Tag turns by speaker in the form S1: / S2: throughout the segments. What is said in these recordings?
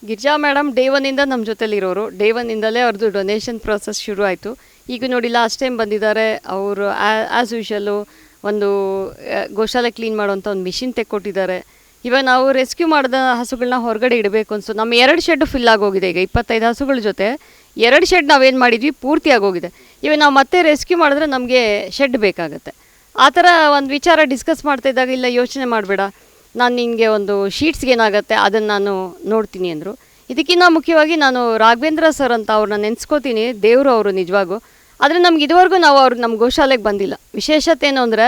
S1: Girija madam day ಒನ್ನಿಂದ ನಮ್ಮ ಜೊತೆಲಿರೋರು. Day ಒನ್ನಿಂದಲೇ ಅವ್ರದ್ದು donation process ಶುರು ಆಯಿತು. ಈಗ ನೋಡಿ ಲಾಸ್ಟ್ ಟೈಮ್ ಬಂದಿದ್ದಾರೆ ಅವರು. ಆ್ಯಸ್ ಯೂಶಲು ಒಂದು ಗೋಶಾಲೆ ಕ್ಲೀನ್ ಮಾಡೋಂಥ ಒಂದು ಮಿಷಿನ್ ತೆಕ್ಕೊಟ್ಟಿದ್ದಾರೆ. ಇವಾಗ ನಾವು ರೆಸ್ಕ್ಯೂ ಮಾಡಿದ ಹಸುಗಳನ್ನ ಹೊರಗಡೆ ಇಡಬೇಕು ಅನ್ಸು. ನಮ್ಮ 2 ಶೆಡ್ಡು ಫಿಲ್ ಆಗೋಗಿದೆ. ಈಗ 25 ಹಸುಗಳ ಜೊತೆ 2 ಶೆಡ್ ನಾವೇನು ಮಾಡಿದ್ವಿ ಪೂರ್ತಿ ಆಗೋಗಿದೆ. ಇವಾಗ ನಾವು ಮತ್ತೆ ರೆಸ್ಕ್ಯೂ ಮಾಡಿದ್ರೆ ನಮಗೆ ಶೆಡ್ ಬೇಕಾಗುತ್ತೆ. ಆ ಥರ ಒಂದು ವಿಚಾರ ಡಿಸ್ಕಸ್ ಮಾಡ್ತಾ ಇದ್ದಾಗ, ಇಲ್ಲ ಯೋಚನೆ ಮಾಡಬೇಡ, ನಾನು ನಿನಗೆ ಒಂದು ಶೀಟ್ಸ್ಗೆ ಏನಾಗುತ್ತೆ ಅದನ್ನು ನಾನು ನೋಡ್ತೀನಿ ಅಂದರು. ಇದಕ್ಕಿಂತ ಮುಖ್ಯವಾಗಿ ನಾನು ರಾಘವೇಂದ್ರ ಸರ್ ಅಂತ ಅವ್ರನ್ನ ನೆನೆಸ್ಕೋತೀನಿ. ದೇವರು ಅವರು ನಿಜವಾಗೂ. ಆದರೆ ನಮ್ಗೆ ಇದುವರೆಗೂ ನಾವು ನಮ್ಮ ಗೋಶಾಲೆಗೆ ಬಂದಿಲ್ಲ. ವಿಶೇಷತೆ ಏನು ಅಂದರೆ,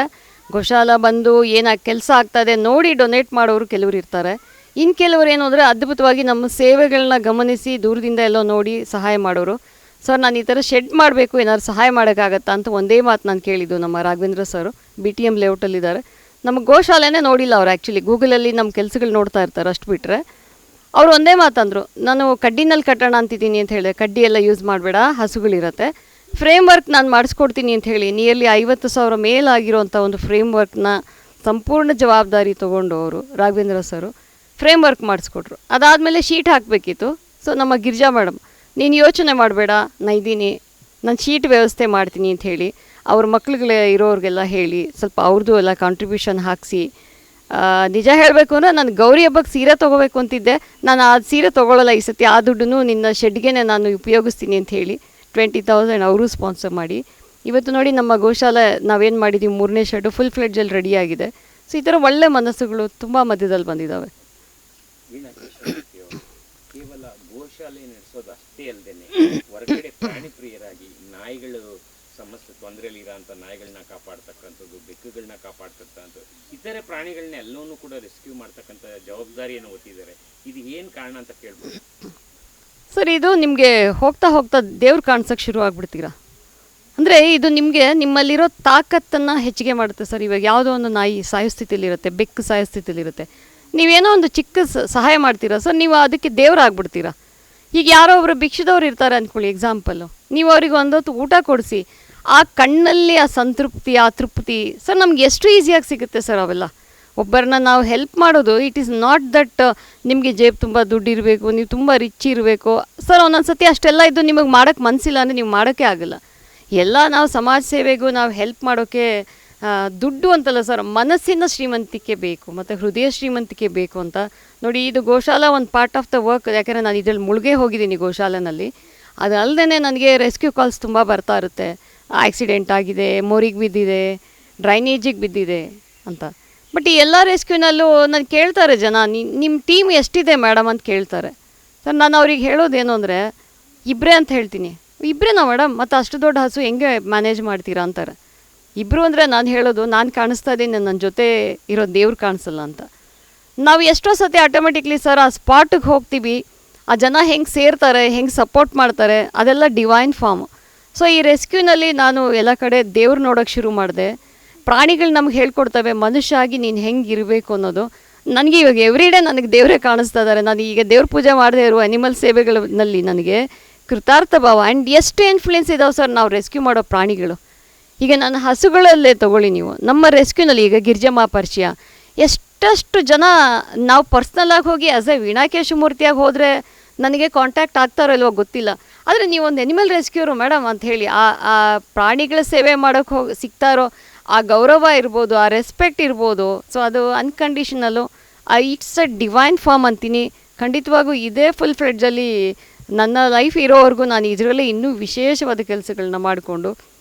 S1: ಗೋಶಾಲೆ ಬಂದು ಏನಾಗಿ ಕೆಲಸ ಆಗ್ತಾಯಿದೆ ನೋಡಿ ಡೊನೇಟ್ ಮಾಡೋರು ಕೆಲವರು ಇರ್ತಾರೆ. ಇನ್ನು ಕೆಲವರು ಏನು ಅಂದರೆ ಅದ್ಭುತವಾಗಿ ನಮ್ಮ ಸೇವೆಗಳನ್ನ ಗಮನಿಸಿ ದೂರದಿಂದ ಎಲ್ಲೋ ನೋಡಿ ಸಹಾಯ ಮಾಡೋರು. ಸರ್ ನಾನು ಈ ಥರ ಶೆಡ್ ಮಾಡಬೇಕು, ಏನಾದ್ರು ಸಹಾಯ ಮಾಡೋಕ್ಕಾಗತ್ತಾ ಅಂತ ಒಂದೇ ಮಾತು ನಾನು ಕೇಳಿದ್ದು ನಮ್ಮ ರಾಘವೇಂದ್ರ ಸರು. BTM ಲೇಔಟಲ್ಲಿದ್ದಾರೆ. ನಮ್ಮ ಗೋಶಾಲೆನೇ ನೋಡಿಲ್ಲ ಅವ್ರು. ಆ್ಯಕ್ಚುಲಿ ಗೂಗಲಲ್ಲಿ ನಮ್ಮ ಕೆಲಸಗಳು ನೋಡ್ತಾ ಇರ್ತಾರೆ, ಅಷ್ಟು ಬಿಟ್ಟರೆ. ಅವರು ಒಂದೇ ಮಾತಂದರು, ನಾನು ಕಡ್ಡಿನಲ್ಲಿ ಕಟ್ಟೋಣ ಅಂತಿದ್ದೀನಿ ಅಂತ ಹೇಳಿದೆ. ಕಡ್ಡಿ ಎಲ್ಲ ಯೂಸ್ ಮಾಡಬೇಡ, ಹಸುಗಳಿರುತ್ತೆ. ಫ್ರೇಮ್ ವರ್ಕ್ ನಾನು ಮಾಡಿಸ್ಕೊಡ್ತೀನಿ ಅಂತ ಹೇಳಿ ನಿಯರ್ಲಿ 50,000 ಮೇಲಾಗಿರೋಂಥ ಒಂದು ಫ್ರೇಮ್ ವರ್ಕ್ನ ಸಂಪೂರ್ಣ ಜವಾಬ್ದಾರಿ ತೊಗೊಂಡು ಅವರು ರಾಘವೇಂದ್ರ ಸರು ಫ್ರೇಮ್ ವರ್ಕ್ ಮಾಡಿಸ್ಕೊಟ್ರು. ಅದಾದಮೇಲೆ ಶೀಟ್ ಹಾಕಬೇಕಿತ್ತು. ಸೊ ನಮ್ಮ ಗಿರಿಜಾ ಮೇಡಮ್, ನೀನು ಯೋಚನೆ ಮಾಡಬೇಡ, ನಾನು ಇದ್ದೀನಿ, ನಾನು ಶೀಟ್ ವ್ಯವಸ್ಥೆ ಮಾಡ್ತೀನಿ ಅಂತ ಹೇಳಿ ಅವ್ರ ಮಕ್ಳುಗಳೇ ಇರೋರಿಗೆಲ್ಲ ಹೇಳಿ ಸ್ವಲ್ಪ ಅವ್ರದ್ದು ಎಲ್ಲ ಕಾಂಟ್ರಿಬ್ಯೂಷನ್ ಹಾಕಿಸಿ. ನಿಜ ಹೇಳಬೇಕು ಅಂದರೆ ನಾನು ಗೌರಿ ಹಬ್ಬಕ್ಕೆ ಸೀರೆ ತೊಗೋಬೇಕು ಅಂತಿದ್ದೆ. ನಾನು ಆ ಸೀರೆ ತೊಗೊಳ್ಳಲ್ಲ ಈ ಸತಿ, ಆ ದುಡ್ಡನ್ನು ನಿನ್ನ ಶೆಡ್ಗೆ ನಾನು ಉಪಯೋಗಿಸ್ತೀನಿ ಅಂತ ಹೇಳಿ 20,000 ಅವರು ಸ್ಪಾನ್ಸರ್ ಮಾಡಿ ಇವತ್ತು ನೋಡಿ ನಮ್ಮ ಗೋಶಾಲೆ ನಾವೇನು ಮಾಡಿದ್ದೀವಿ, 3ನೇ ಶೆಡ್ಡು ಫುಲ್ ಫ್ಲೆಡ್ಜಲ್ಲಿ ರೆಡಿಯಾಗಿದೆ. ಸೊ ಈ ಥರ ಒಳ್ಳೆ ಮನಸ್ಸುಗಳು ತುಂಬ ಮಧ್ಯದಲ್ಲಿ ಬಂದಿದ್ದಾವೆ.
S2: ಕೇವಲ ಗೋಶಾಲೆ ನಡೆಸೋದು ಅಷ್ಟೇ ಅಲ್ಲದೆ ಹೊರಗಡೆ ಪ್ರಾಣಿ ಪ್ರಿಯರಾಗಿ ನಾಯಿಗಳು ಸಮಸ್ಯೆ ತೊಂದರೆಯಲ್ಲಿ ಇರೋಂಥ ನಾಯಿಗಳನ್ನ ಕಾಪಾಡ್ತಕ್ಕಂಥದ್ದು, ಬೆಕ್ಕುಗಳನ್ನ ಕಾಪಾಡ್ತಕ್ಕಂಥದ್ದು, ಇತರೆ ಪ್ರಾಣಿಗಳನ್ನ ಎಲ್ಲವನ್ನೂ ಕೂಡ ರೆಸ್ಕ್ಯೂ ಮಾಡ್ತಕ್ಕಂಥ ಜವಾಬ್ದಾರಿಯನ್ನು ಹೊತ್ತಿದ್ದಾರೆ. ಇದು ಏನು ಕಾರಣ ಅಂತ ಕೇಳ್ಬೋದು
S1: ಸರ್? ಇದು ನಿಮಗೆ ಹೋಗ್ತಾ ಹೋಗ್ತಾ ದೇವ್ರು ಕಾಣಿಸೋಕ್ಕೆ ಶುರು ಆಗ್ಬಿಡ್ತೀರಾ. ಅಂದರೆ ಇದು ನಿಮಗೆ ನಿಮ್ಮಲ್ಲಿರೋ ತಾಕತ್ತನ್ನು ಹೆಚ್ಚಿಗೆ ಮಾಡುತ್ತೆ ಸರ್. ಇವಾಗ ಯಾವುದೋ ಒಂದು ನಾಯಿ ಸಾಯೋ ಸ್ಥಿತಿಲಿರುತ್ತೆ, ಬೆಕ್ಕು ಸಾಯೋ ಸ್ಥಿತಿಲಿರುತ್ತೆ. ನೀವೇನೋ ಒಂದು ಚಿಕ್ಕ ಸಹಾಯ ಮಾಡ್ತೀರಾ ಸರ್, ನೀವು ಅದಕ್ಕೆ ದೇವರಾಗ್ಬಿಡ್ತೀರಾ. ಈಗ ಯಾರೋ ಒಬ್ಬರು ಭಿಕ್ಷದವ್ರು ಇರ್ತಾರೆ ಅಂದ್ಕೊಳ್ಳಿ, ಎಕ್ಸಾಂಪಲ್ಲು. ನೀವು ಅವ್ರಿಗೆ ಒಂದೊತ್ತು ಊಟ ಕೊಡಿಸಿ, ಆ ಕಣ್ಣಲ್ಲಿ ಆ ಸಂತೃಪ್ತಿ, ಆ ತೃಪ್ತಿ ಸರ್ ನಮ್ಗೆ ಎಷ್ಟು ಈಸಿಯಾಗಿ ಸಿಗುತ್ತೆ ಸರ್ ಅವೆಲ್ಲ. ಒಬ್ಬರನ್ನ ನಾವು ಹೆಲ್ಪ್ ಮಾಡೋದು, ಇಟ್ ಈಸ್ ನಾಟ್ ದಟ್ ನಿಮಗೆ ಜೇಬು ತುಂಬ ದುಡ್ಡು ಇರಬೇಕು, ನೀವು ತುಂಬ ರಿಚ್ ಇರಬೇಕು ಸರ್. ಒಂದೊಂದು ಸತಿ ಅಷ್ಟೆಲ್ಲ ಇದ್ದು ನಿಮಗೆ ಮಾಡೋಕ್ಕೆ ಮನಸ್ಸಿಲ್ಲ ಅಂದರೆ ನೀವು ಮಾಡೋಕ್ಕೆ ಆಗೋಲ್ಲ. ಎಲ್ಲ ನಾವು ಸಮಾಜ ಸೇವೆಗೂ ನಾವು ಹೆಲ್ಪ್ ಮಾಡೋಕ್ಕೆ ದುಡ್ಡು ಅಂತಲ್ಲ ಸರ್, ಮನಸ್ಸಿನ ಶ್ರೀಮಂತಿಕೆ ಬೇಕು ಮತ್ತು ಹೃದಯ ಶ್ರೀಮಂತಿಕೆ ಬೇಕು ಅಂತ ನೋಡಿ. ಇದು ಗೋಶಾಲಾ ಒಂದು ಪಾರ್ಟ್ ಆಫ್ ದ ವರ್ಕ್. ಯಾಕೆಂದರೆ ನಾನು ಇದರಲ್ಲಿ ಮುಳುಗೇ ಹೋಗಿದ್ದೀನಿ ಗೋಶಾಲೆನಲ್ಲಿ. ಅದಲ್ಲದೆ ನನಗೆ ರೆಸ್ಕ್ಯೂ ಕಾಲ್ಸ್ ತುಂಬ ಬರ್ತಾ ಇರುತ್ತೆ. ಆಕ್ಸಿಡೆಂಟ್ ಆಗಿದೆ, ಮೋರಿಗೆ ಬಿದ್ದಿದೆ, ಡ್ರೈನೇಜಿಗೆ ಬಿದ್ದಿದೆ ಅಂತ. ಬಟ್ ಈ ಎಲ್ಲ ರೆಸ್ಕ್ಯೂನಲ್ಲೂ ನಾನು ಕೇಳ್ತಾರೆ ಜನ, ನಿಮ್ಮ ಟೀಮ್ ಎಷ್ಟಿದೆ ಮೇಡಮ್ ಅಂತ ಕೇಳ್ತಾರೆ ಸರ್. ನಾನು ಅವ್ರಿಗೆ ಹೇಳೋದೇನು ಅಂದರೆ, ಇಬ್ಬರೇ ಅಂತ ಹೇಳ್ತೀನಿ. ಇಬ್ಬರೇನಾ ಮೇಡಮ್, ಮತ್ತು ಅಷ್ಟು ದೊಡ್ಡ ಹಸು ಹೆಂಗೆ ಮ್ಯಾನೇಜ್ ಮಾಡ್ತೀರಾ ಅಂತಾರೆ. ಇಬ್ಬರು ಅಂದರೆ ನಾನು ಹೇಳೋದು, ನಾನು ಕಾಣಿಸ್ತಾ ಇದ್ದೀನಿ, ನನ್ನ ಜೊತೆ ಇರೋ ದೇವ್ರು ಕಾಣಿಸಲ್ಲ ಅಂತ. ನಾವು ಎಷ್ಟೋ ಸತಿ ಆಟೋಮೆಟಿಕ್ಲಿ ಸರ್ ಆ ಸ್ಪಾಟಿಗೆ ಹೋಗ್ತೀವಿ, ಆ ಜನ ಹೆಂಗೆ ಸೇರ್ತಾರೆ, ಹೆಂಗೆ ಸಪೋರ್ಟ್ ಮಾಡ್ತಾರೆ, ಅದೆಲ್ಲ ಡಿವೈನ್ ಫಾರ್ಮ್. ಸೊ ಈ ರೆಸ್ಕ್ಯೂನಲ್ಲಿ ನಾನು ಎಲ್ಲ ಕಡೆ ದೇವ್ರು ನೋಡೋಕ್ಕೆ ಶುರು ಮಾಡಿದೆ. ಪ್ರಾಣಿಗಳು ನಮ್ಗೆ ಹೇಳ್ಕೊಡ್ತವೆ ಮನುಷ್ಯ ಆಗಿ ನೀನು ಹೆಂಗೆ ಇರಬೇಕು ಅನ್ನೋದು. ನನಗೆ ಇವಾಗ ಎವ್ರಿ ಡೇ ನನಗೆ ದೇವರೇ ಕಾಣಿಸ್ತಾ ಇದ್ದಾರೆ. ನಾನು ಈಗ ದೇವ್ರ ಪೂಜೆ ಮಾಡದೇ ಇರುವ ಅನಿಮಲ್ ಸೇವೆಗಳಲ್ಲಿ ನನಗೆ ಕೃತಾರ್ಥ ಭಾವ. ಆ್ಯಂಡ್ ಎಷ್ಟು ಇನ್ಫ್ಲುಯೆನ್ಸ್ ಇದಾವೆ ಸರ್ ನಾವು ರೆಸ್ಕ್ಯೂ ಮಾಡೋ ಪ್ರಾಣಿಗಳು. ಈಗ ನನ್ನ ಹಸುಗಳಲ್ಲೇ ತೊಗೊಳ್ಳಿ ನೀವು, ನಮ್ಮ ರೆಸ್ಕ್ಯೂನಲ್ಲಿ ಈಗ ಗಿರ್ಜಮ್ಮ ಪರಿಚಯ, ಎಷ್ಟಷ್ಟು ಜನ ನಾವು ಪರ್ಸ್ನಲಾಗಿ ಹೋಗಿ ಆಸ್ ಎ ವೀಣಾಕೇಶಮೂರ್ತಿಯಾಗಿ ಹೋದರೆ ನನಗೆ ಕಾಂಟ್ಯಾಕ್ಟ್ ಆಗ್ತಾರೋ ಇಲ್ವೋ ಗೊತ್ತಿಲ್ಲ. ಆದರೆ ನೀವೊಂದು ಅನಿಮಲ್ ರೆಸ್ಕ್ಯೂರು ಮೇಡಮ್ ಅಂತ ಹೇಳಿ ಆ ಪ್ರಾಣಿಗಳ ಸೇವೆ ಮಾಡೋಕ್ಕೆ ಸಿಗ್ತಾರೋ ಆ ಗೌರವ ಇರ್ಬೋದು, ಆ ರೆಸ್ಪೆಕ್ಟ್ ಇರ್ಬೋದು. ಸೊ ಅದು ಅನ್ಕಂಡೀಷನಲ್ಲು, ಇಟ್ಸ್ ಅ ಡಿವೈನ್ ಫಾರ್ಮ್ ಅಂತೀನಿ. ಖಂಡಿತವಾಗೂ ಇದೇ ಫುಲ್ ಫ್ಲೆಡ್ಜಲ್ಲಿ ನನ್ನ ಲೈಫ್ ಇರೋವರೆಗೂ ನಾನು ಇದರಲ್ಲೇ ಇನ್ನೂ ವಿಶೇಷವಾದ ಕೆಲಸಗಳನ್ನ ಮಾಡಿಕೊಂಡು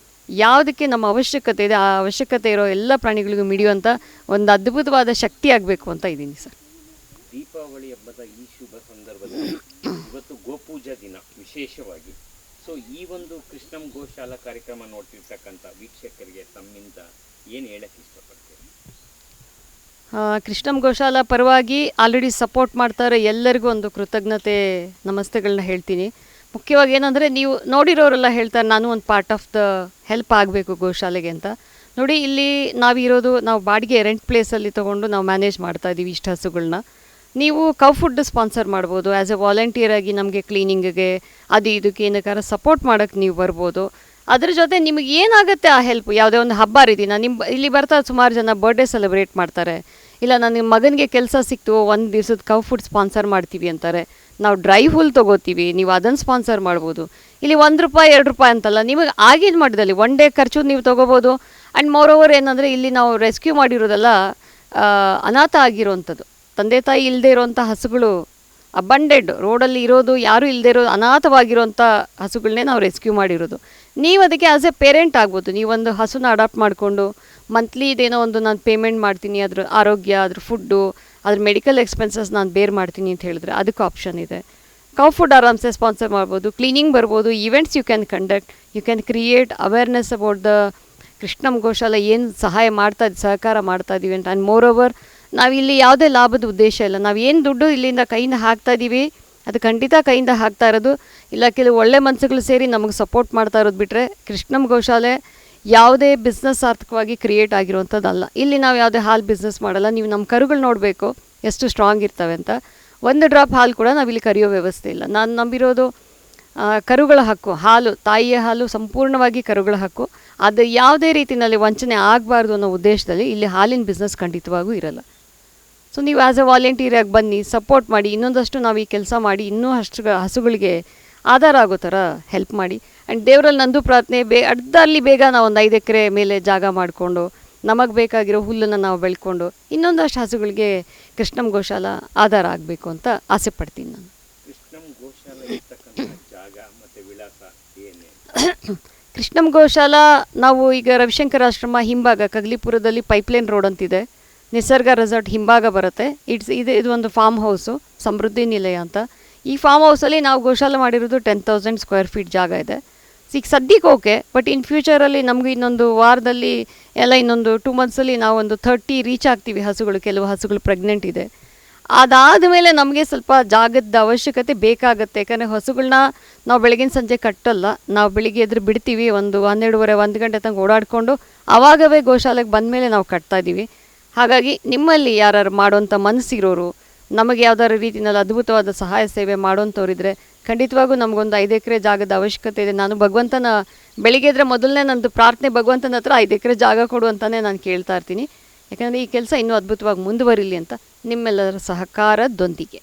S1: ಯಾವುದಕ್ಕೆ ನಮ್ಮ ಅವಶ್ಯಕತೆ ಇದೆ ಆ ಅವಶ್ಯಕತೆ ಇರೋ ಎಲ್ಲ ಪ್ರಾಣಿಗಳಿಗೂ ಮಿಡಿಯುವಂಥ ಒಂದು ಅದ್ಭುತವಾದ ಶಕ್ತಿ ಆಗಬೇಕು ಅಂತ ಇದ್ದೀನಿ ಸರ್.
S2: ದೀಪಾವಳಿ ಹಬ್ಬದ ಈ ಶುಭ ಸಂದರ್ಭದಲ್ಲಿ ಇವತ್ತು ಗೋಪೂಜಾ ದಿನ ವಿಶೇಷವಾಗಿ. ಸೊ ಈ ಒಂದು ಕೃಷ್ಣಂ ಗೋಶಾಲಾ ಕಾರ್ಯಕ್ರಮ ನೋಡ್ತಿರ್ತಕ್ಕಂಥ ವೀಕ್ಷಕರಿಗೆ ತಮ್ಮಿಂದ ಏನು ಹೇಳಕ್ಕೆ ಇಷ್ಟಪಡ್ತೀರಿ?
S1: ಕೃಷ್ಣಂ ಗೋಶಾಲಾ ಪರವಾಗಿ ಆಲ್ರೆಡಿ ಸಪೋರ್ಟ್ ಮಾಡ್ತಾರೆ ಎಲ್ಲರಿಗೂ ಒಂದು ಕೃತಜ್ಞತೆ ನಮಸ್ತೆಗಳನ್ನ ಹೇಳ್ತೀನಿ. ಮುಖ್ಯವಾಗಿ ಏನಂದರೆ, ನೀವು ನೋಡಿರೋರೆಲ್ಲ ಹೇಳ್ತಾರೆ ನಾನು ಒಂದು ಪಾರ್ಟ್ ಆಫ್ ದ ಹೆಲ್ಪ್ ಆಗಬೇಕು ಗೋಶಾಲೆಗೆ ಅಂತ. ನೋಡಿ ಇಲ್ಲಿ ನಾವಿರೋದು, ನಾವು ಬಾಡಿಗೆ ರೆಂಟ್ ಪ್ಲೇಸಲ್ಲಿ ತೊಗೊಂಡು ನಾವು ಮ್ಯಾನೇಜ್ ಮಾಡ್ತಾಯಿದ್ದೀವಿ ಇಷ್ಟು ಹಸುಗಳನ್ನ. ನೀವು ಕೌ ಫುಡ್ ಸ್ಪಾನ್ಸರ್ ಮಾಡ್ಬೋದು. ಆ್ಯಸ್ ಎ ವಾಲಂಟಿಯರಾಗಿ ನಮಗೆ ಕ್ಲೀನಿಂಗಿಗೆ ಅದು ಇದಕ್ಕೆ ಏನಕ್ಕಾರ ಸಪೋರ್ಟ್ ಮಾಡೋಕ್ಕೆ ನೀವು ಬರ್ಬೋದು. ಅದ್ರ ಜೊತೆ ನಿಮಗೆ ಏನಾಗುತ್ತೆ ಆ ಹೆಲ್ಪ್, ಯಾವುದೇ ಒಂದು ಹಬ್ಬ ರೀತಿನ ಇಲ್ಲಿ ಬರ್ತಾ ಸುಮಾರು ಜನ ಬರ್ಡೇ ಸೆಲೆಬ್ರೇಟ್ ಮಾಡ್ತಾರೆ, ಇಲ್ಲ ನನ್ನ ಮಗನಿಗೆ ಕೆಲಸ ಸಿಕ್ತು, ಒಂದು ದಿವ್ಸದ ಕೌ ಫುಡ್ ಸ್ಪಾನ್ಸರ್ ಮಾಡ್ತೀವಿ ಅಂತಾರೆ. ನಾವು ಡ್ರೈ ಹುಲ್ ತೊಗೋತೀವಿ, ನೀವು ಅದನ್ನು ಸ್ಪಾನ್ಸರ್ ಮಾಡ್ಬೋದು. ಇಲ್ಲಿ ₹1 ₹2 ಅಂತಲ್ಲ, ನಿಮಗೆ ಆಗಿದ್ದು ಮಟ್ಟದಲ್ಲಿ ಒನ್ ಡೇ ಖರ್ಚು ನೀವು ತೊಗೋಬೋದು. ಆ್ಯಂಡ್ ಮೋರ್ ಓವರ್ ಏನಂದರೆ ಇಲ್ಲಿ ನಾವು ರೆಸ್ಕ್ಯೂ ಮಾಡಿರೋದೆಲ್ಲ ಅನಾಥ ಆಗಿರೋವಂಥದ್ದು, ತಂದೆ ತಾಯಿ ಇಲ್ಲದೆ ಇರೋವಂಥ ಹಸುಗಳು, ಅಬಂಡೆಡ್ ರೋಡಲ್ಲಿ ಇರೋದು, ಯಾರೂ ಇಲ್ಲದೆ ಇರೋ ಅನಾಥವಾಗಿರೋಂಥ ಹಸುಗಳನ್ನೇ ನಾವು ರೆಸ್ಕ್ಯೂ ಮಾಡಿರೋದು. ನೀವು ಅದಕ್ಕೆ ಆ್ಯಸ್ ಎ ಪೇರೆಂಟ್ ಆಗ್ಬೋದು. ನೀವೊಂದು ಹಸುನ ಅಡಾಪ್ಟ್ ಮಾಡಿಕೊಂಡು ಮಂತ್ಲಿ ಇದೇನೋ ಒಂದು ನಾನು ಪೇಮೆಂಟ್ ಮಾಡ್ತೀನಿ, ಅದ್ರ ಆರೋಗ್ಯ, ಅದ್ರ ಫುಡ್ಡು, ಅದ್ರ ಮೆಡಿಕಲ್ ಎಕ್ಸ್ಪೆನ್ಸಸ್ ನಾನು ಬೇರ್ ಮಾಡ್ತೀನಿ ಅಂತ ಹೇಳಿದ್ರೆ ಅದಕ್ಕೆ ಆಪ್ಷನ್ ಇದೆ. ಕೌ ಫುಡ್ ಆರಾಮ್ಸೆ ಸ್ಪಾನ್ಸರ್ ಮಾಡ್ಬೋದು, ಕ್ಲೀನಿಂಗ್ ಬರ್ಬೋದು, events you can conduct, you can create awareness about the Krishnam Goshala ಏನು ಸಹಾಯ ಸಹಕಾರ ಮಾಡ್ತಾ ಇದ್ದೀವಿ ಅಂತ. ಆ್ಯಂಡ್ ಮೋರ್ ಓವರ್ ನಾವಿಲ್ಲಿ ಯಾವುದೇ ಲಾಭದ ಉದ್ದೇಶ ಇಲ್ಲ. ನಾವು ಏನು ದುಡ್ಡು ಇಲ್ಲಿಂದ ಕೈಯಿಂದ ಹಾಕ್ತಾ ಇದ್ದೀವಿ ಅದು ಖಂಡಿತ ಕೈಯಿಂದ ಹಾಕ್ತಾ ಇರೋದು ಇಲ್ಲ ಕೆಲವು ಒಳ್ಳೆ ಮನಸ್ಸುಗಳು ಸೇರಿ ನಮಗೆ ಸಪೋರ್ಟ್ ಮಾಡ್ತಾ ಇರೋದು ಬಿಟ್ಟರೆ ಕೃಷ್ಣಮ್ ಗೋಶಾಲೆ ಯಾವುದೇ ಬಿಸ್ನೆಸ್ ಆರ್ಥಿಕವಾಗಿ ಕ್ರಿಯೇಟ್ ಆಗಿರುವಂಥದ್ದಲ್ಲ. ಇಲ್ಲಿ ನಾವು ಯಾವುದೇ ಹಾಲು ಬಿಸ್ನೆಸ್ ಮಾಡಲ್ಲ. ನೀವು ನಮ್ಮ ಕರುಗಳು ನೋಡಬೇಕು ಎಷ್ಟು ಸ್ಟ್ರಾಂಗ್ ಇರ್ತವೆ ಅಂತ. ಒಂದು ಡ್ರಾಪ್ ಹಾಲು ಕೂಡ ನಾವಿಲ್ಲಿ ಕರಿಯೋ ವ್ಯವಸ್ಥೆ ಇಲ್ಲ. ನಾನು ನಂಬಿರೋದು ಕರುಗಳ ಹಕ್ಕು, ಹಾಲು, ತಾಯಿಯ ಹಾಲು ಸಂಪೂರ್ಣವಾಗಿ ಕರುಗಳ ಹಕ್ಕು. ಅದು ಯಾವುದೇ ರೀತಿಯಲ್ಲಿ ವಂಚನೆ ಆಗಬಾರ್ದು ಅನ್ನೋ ಉದ್ದೇಶದಲ್ಲಿ ಇಲ್ಲಿ ಹಾಲಿನ ಬಿಸ್ನೆಸ್ ಖಂಡಿತವಾಗೂ ಇರಲ್ಲ. ಸೊ ನೀವು ಆ್ಯಸ್ ಎ ವಾಲಂಟಿಯರಾಗಿ ಬನ್ನಿ, ಸಪೋರ್ಟ್ ಮಾಡಿ, ಇನ್ನೊಂದಷ್ಟು ನಾವು ಈ ಕೆಲಸ ಮಾಡಿ ಇನ್ನೂ ಅಷ್ಟು ಹಸುಗಳಿಗೆ ಆಧಾರ ಆಗೋ ಥರ ಹೆಲ್ಪ್ ಮಾಡಿ. ಆ್ಯಂಡ್ ದೇವರಲ್ಲಿ ನಂದು ಪ್ರಾರ್ಥನೆ, ಅರ್ಧಲ್ಲಿ ಬೇಗ ನಾವು ಒಂದು 5 ಎಕರೆ ಮೇಲೆ ಜಾಗ ಮಾಡಿಕೊಂಡು ನಮಗೆ ಬೇಕಾಗಿರೋ ಹುಲ್ಲನ್ನು ನಾವು ಬೆಳ್ಕೊಂಡು ಇನ್ನೊಂದಷ್ಟು ಹಸುಗಳಿಗೆ ಕೃಷ್ಣಮ್ ಗೋಶಾಲ ಆಧಾರ ಆಗಬೇಕು ಅಂತ ಆಸೆ ಪಡ್ತೀನಿ ನಾನು.
S2: ಕೃಷ್ಣಮ್ ಗೋಶಾಲ ಇರ್ತಕ್ಕಂಥ ಜಾಗ ಮತ್ತು ವಿಳಾಸ ಏನೇ?
S1: ಕೃಷ್ಣಮ್ ಗೋಶಾಲ ನಾವು ಈಗ ರವಿಶಂಕರ್ ಆಶ್ರಮ ಹಿಂಭಾಗ ಕಗ್ಲಿಪುರದಲ್ಲಿ ಪೈಪ್ಲೈನ್ ರೋಡ್ ಅಂತಿದೆ, ನಿಸರ್ಗ ರೆಸಾರ್ಟ್ ಹಿಂಭಾಗ ಬರುತ್ತೆ. ಇದು ಒಂದು ಫಾರ್ಮ್ ಹೌಸು, ಸಮೃದ್ಧಿ ನಿಲಯ ಅಂತ. ಈ ಫಾರ್ಮ್ ಹೌಸಲ್ಲಿ ನಾವು ಗೋಶಾಲೆ ಮಾಡಿರೋದು 10,000 ಸ್ಕ್ವೇರ್ ಫೀಟ್ ಜಾಗ ಇದೆ. ಈಗ ಸದ್ಯಕ್ಕೆ ಓಕೆ, ಬಟ್ ಇನ್ ಫ್ಯೂಚರಲ್ಲಿ ನಮಗೆ ಇನ್ನೊಂದು ವಾರದಲ್ಲಿ ಎಲ್ಲ ಇನ್ನೊಂದು 2 ಮಂತ್ಸಲ್ಲಿ ನಾವು ಒಂದು 30 ರೀಚ್ ಆಗ್ತೀವಿ ಹಸುಗಳು. ಕೆಲವು ಹಸುಗಳು ಪ್ರೆಗ್ನೆಂಟ್ ಇದೆ. ಅದಾದ ಮೇಲೆ ನಮಗೆ ಸ್ವಲ್ಪ ಜಾಗದ ಅವಶ್ಯಕತೆ ಬೇಕಾಗುತ್ತೆ. ಯಾಕಂದರೆ ಹಸುಗಳನ್ನ ನಾವು ಬೆಳಗಿನ ಸಂಜೆ ಕಟ್ಟಲ್ಲ, ನಾವು ಬೆಳಿಗ್ಗೆ ಎದುರು ಬಿಡ್ತೀವಿ, ಒಂದು 12:30 1 ಗಂಟೆ ತನಕ ಓಡಾಡಿಕೊಂಡು ಆವಾಗವೇ ಗೋಶಾಲೆಗೆ ಬಂದಮೇಲೆ ನಾವು ಕಟ್ತಾ ಇದ್ದೀವಿ. ಹಾಗಾಗಿ ನಿಮ್ಮಲ್ಲಿ ಯಾರು ಮಾಡೋಂಥ ಮನಸ್ಸಿರೋರು, ನಮಗೆ ಯಾವ್ದಾದ್ರು ರೀತಿಯಲ್ಲಿ ಅದ್ಭುತವಾದ ಸಹಾಯ ಸೇವೆ ಮಾಡೋಂಥವ್ರಿದ್ರೆ ಖಂಡಿತವಾಗೂ ನಮಗೊಂದು 5 ಎಕರೆ ಜಾಗದ ಅವಶ್ಯಕತೆ ಇದೆ. ನಾನು ಭಗವಂತನ ಬೆಳಿಗ್ಗೆ ಎದ್ರೆ ಮೊದಲನೇ ನಂದು ಪ್ರಾರ್ಥನೆ ಭಗವಂತನ ಹತ್ರ 5 ಎಕರೆ ಜಾಗ ಕೊಡು ಅಂತಲೇ ನಾನು ಕೇಳ್ತಾ ಇರ್ತೀನಿ. ಯಾಕಂದರೆ ಈ ಕೆಲಸ ಇನ್ನೂ ಅದ್ಭುತವಾಗಿ ಮುಂದುವರಿಲಿ ಅಂತ ನಿಮ್ಮೆಲ್ಲರ ಸಹಕಾರದೊಂದಿಗೆ.